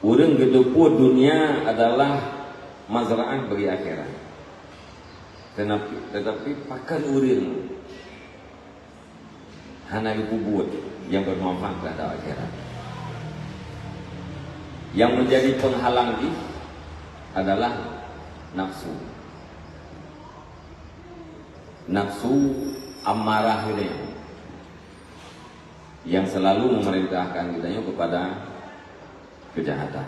Urang gedepu dunia adalah mazra'ah bagi akhirat. Tetapi pakan urang hana kubur yang bermanfaat pada akhirat. Yang menjadi penghalang ini adalah nafsu. Nafsu amarah ini yang selalu memerintahkan kita kepada kejahatan.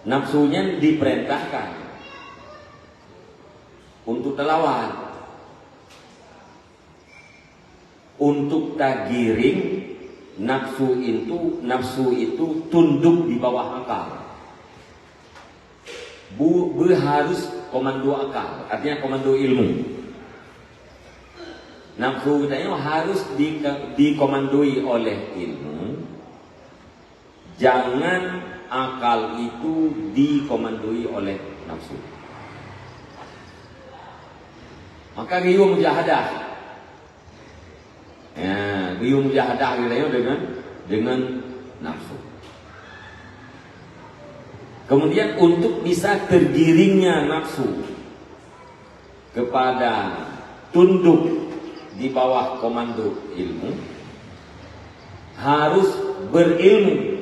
Nafsunya diperintahkan untuk telawan, untuk tagiring. Nafsu itu tunduk di bawah akal. Harus komando akal, artinya komando ilmu. Nafsu kita harus dikomandoi oleh ilmu. Jangan akal itu dikomandoi oleh nafsu. Maka riuh mujahadah. Ya, riuh mujahadah dengan nafsu. Kemudian untuk bisa tergiringnya nafsu kepada tunduk di bawah komando ilmu, harus berilmu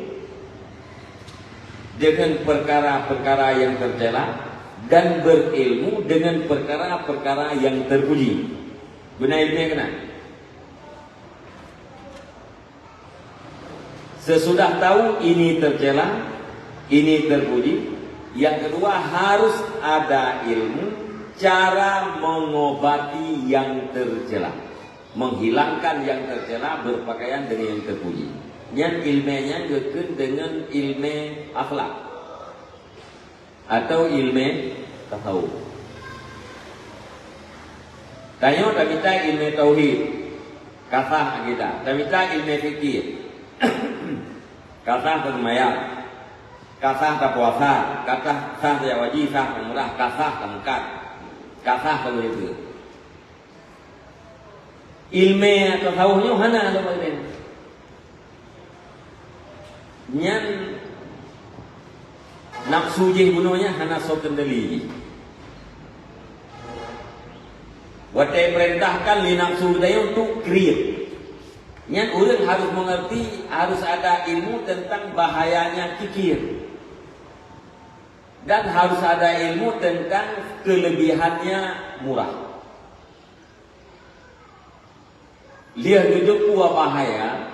dengan perkara-perkara yang tercela dan berilmu dengan perkara-perkara yang terpuji. Guna ilmunya kena. Sesudah tahu ini tercela, ini terpuji. Yang kedua, harus ada ilmu cara mengobati yang tercela, menghilangkan yang tercela, berpakaian dengan yang terpuji. Yang ilmunya gekun dengan ilmu akhlak atau ilmu tasawuf. Tanya tak minta ilmu tauhid, kata kita. Tak minta ilmu fikih, kata termayat, kata tak puasa, kata sah tak wajib, sah tak murah, kata tak mengkat, kata tak begitu. Ilmu tasawufnya hana ada pada nyan nafsu je bunuhnya hana so kendali. Watai perintahkan li nafsu daya untuk kriya. Nyan orang harus mengerti, harus ada ilmu tentang bahayanya kikir. Dan harus ada ilmu tentang kelebihannya murah. Lihat hidup bahaya,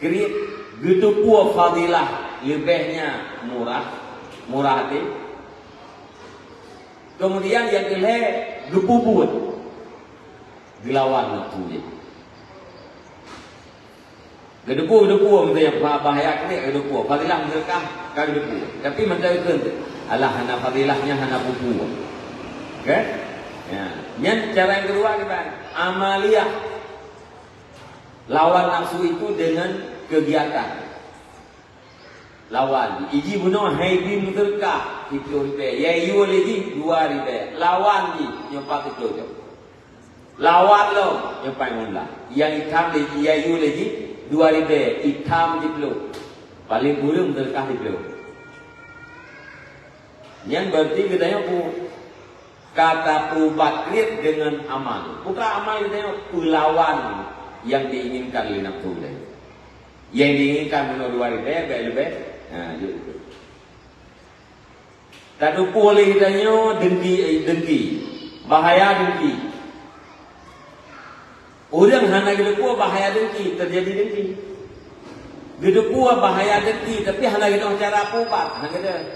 kriya gitu pua fadilah lebihnya murah hati. Kemudian yang kelih gepuput dilawan nafsu. Gedepu mesti yang bahaya kini gedepu. Fadilah mereka kau gedepu. Tapi menjadi alah hana fadilahnya hana pupu. Oke? Ya. Yang cara yang kedua kita amaliyah. Lawan nafsu itu dengan kegiatan. Lawan iji bunuh haibi muterkah itu ribe ya yu lagi 2 ribe lawan ni nyopak itu lawan lo nyopak mula yang hitam lagi ya yu lagi 2 ribe hitam di belum paling burung muterkah di belum. Yang berarti katanya kata pubatrit dengan amal bukan amal katanya pelawan yang diinginkan oleh nafsu yang diinginkan menurut ribe lebih. Nah, itu. Tadu boleh katanya dengki, bahaya dengki. Orang hana gedepu bahaya dengki, terjadi dengki. Gedepu bahaya dengki, tapi hana gedepu cara pubat, hana gedepu.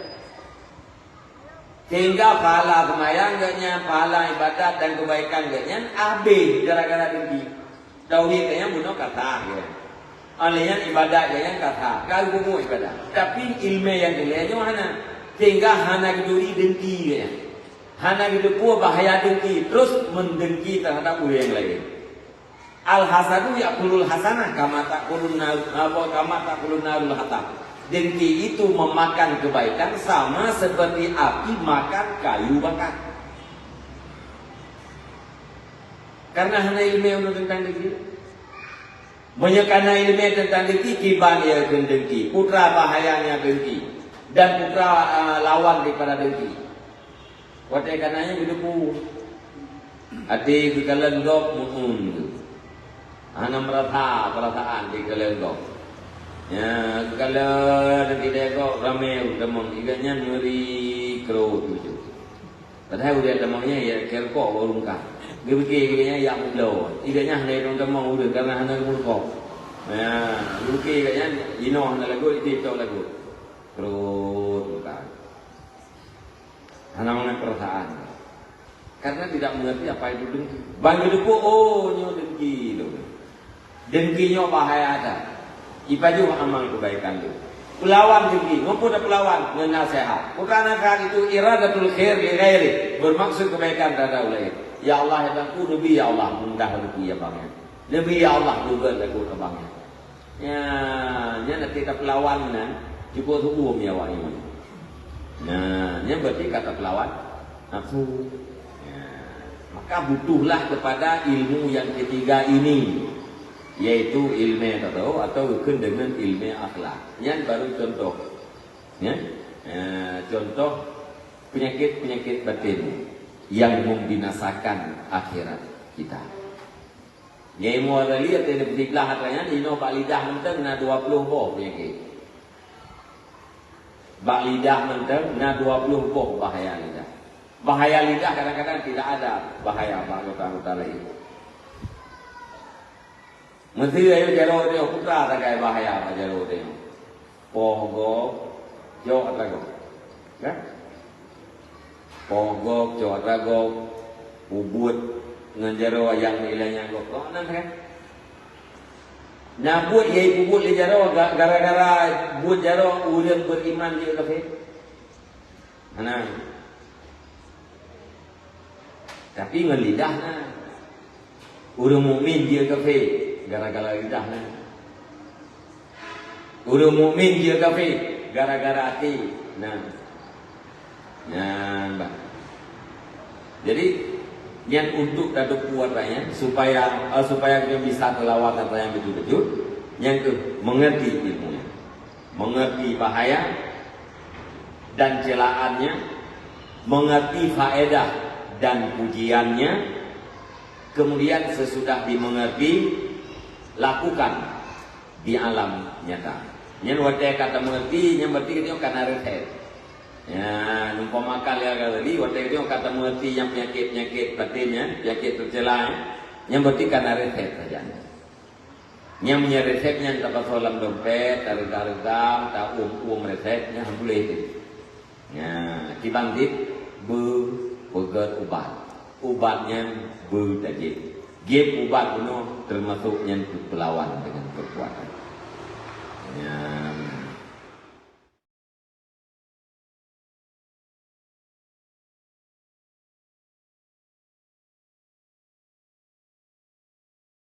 Sehingga pahala semayang gaknya, pahala ibadat dan kebaikan gaknya, habis gara-gara dengki. Tauhid gaknya bunuh kata ya. Olehnya ibadat yang kata kalau bumu ibadat tapi ilmu yang dilihatnya mana sehingga hana geduri dengki ya hana gedepu bahaya dengki terus mendengki terhadap orang yang lain. Al hasadu yaqulul hasanah kama taqulun narul hatab. Dengki itu memakan kebaikan sama seperti api makan kayu bakar. Karena hana ilmu yang tentang dengki Menyekana ilmu tentang dengki, kiban ia akan dengki. Putra bahayanya dengki. Dan putra lawan daripada dengki. Watai kananya hidupu. Hati di kalenggok mu'un. Hana merata perasaan di kalenggok. Ya, kalau dengki degok ramai demang. Iganya nyuri kero tujuh. Padahal udah demangnya ya kerkok warungkah. Dia fikir yang mudah. Iganya hendak orang demang udah karena hendak murkok. Ya, fikir iganya ino hendak lagu itu lagu. Terus bukan. Hendak mengenai perasaan. Karena tidak mengerti apa itu dengki. Bang hidup nyo dengki tu. Dengkinya bahaya ada. Ipaju amal kebaikan tu. Pelawan dengki, ngopo dah pelawan nasihat. Bukan akan itu iradatul khair li ghairi, bermaksud kebaikan terhadap lain. Ya Allah ya Bangku, Nabi ya Allah mudah rezeki ya Bang. Nabi ya Allah juga lagu ke Bang. Ya, nya nanti kita pelawan nan cukup hukum ya wa ini. Nah, nya berarti kata pelawan nafsu. Ya, maka butuhlah kepada ilmu yang ketiga ini, yaitu ilmu atau dengan ilmu akhlak. Yang baru contoh. Ya. Contoh penyakit-penyakit batin yang membinasakan akhirat kita. Yang mau ada lihat ini betiklah hatanya ino bak lidah menteng na 20 boh penyakit. Bak lidah menteng na 20 boh bahaya lidah. Bahaya lidah kadang-kadang tidak ada bahaya bak kota-kota lain. Mesti ayo jaro dia putra tak kaya bahaya apa jaro dia. Pogo jo atago. Kan? Pogo jo atago ubud ngan jaro yang ilahnya go. Kok nan kan? Nah buat ye ubud le jaro gara-gara buat jaro urang beriman dia kafe. Mana? Tapi ngan lidahna urang mukmin dia kafe. Gara-gara lidahnya. Orang mukmin dia kafir gara-gara hati. Nah, mbak. Jadi yang untuk dapat kuatnya supaya kita bisa melawan apa yang betul-betul. Yang ke mengerti ilmunya, mengerti bahaya dan celaannya, mengerti faedah dan pujiannya. Kemudian sesudah dimengerti, lakukan di alam nyata. Yang wadah kata mengerti, yang berarti kita kena reset. Ya, numpah makal ya tadi, wadah kita kata mengerti yang penyakit batinnya, penyakit tercela, yang berarti kena reset saja. Yang punya resepnya tak pasal dalam dompet, tarik-tarik, tak resepnya boleh itu. Ya, dibangkit pegat ubatnya bertajik. Game ubat kuno termasuk yang berlawan dengan kekuatan. Ya.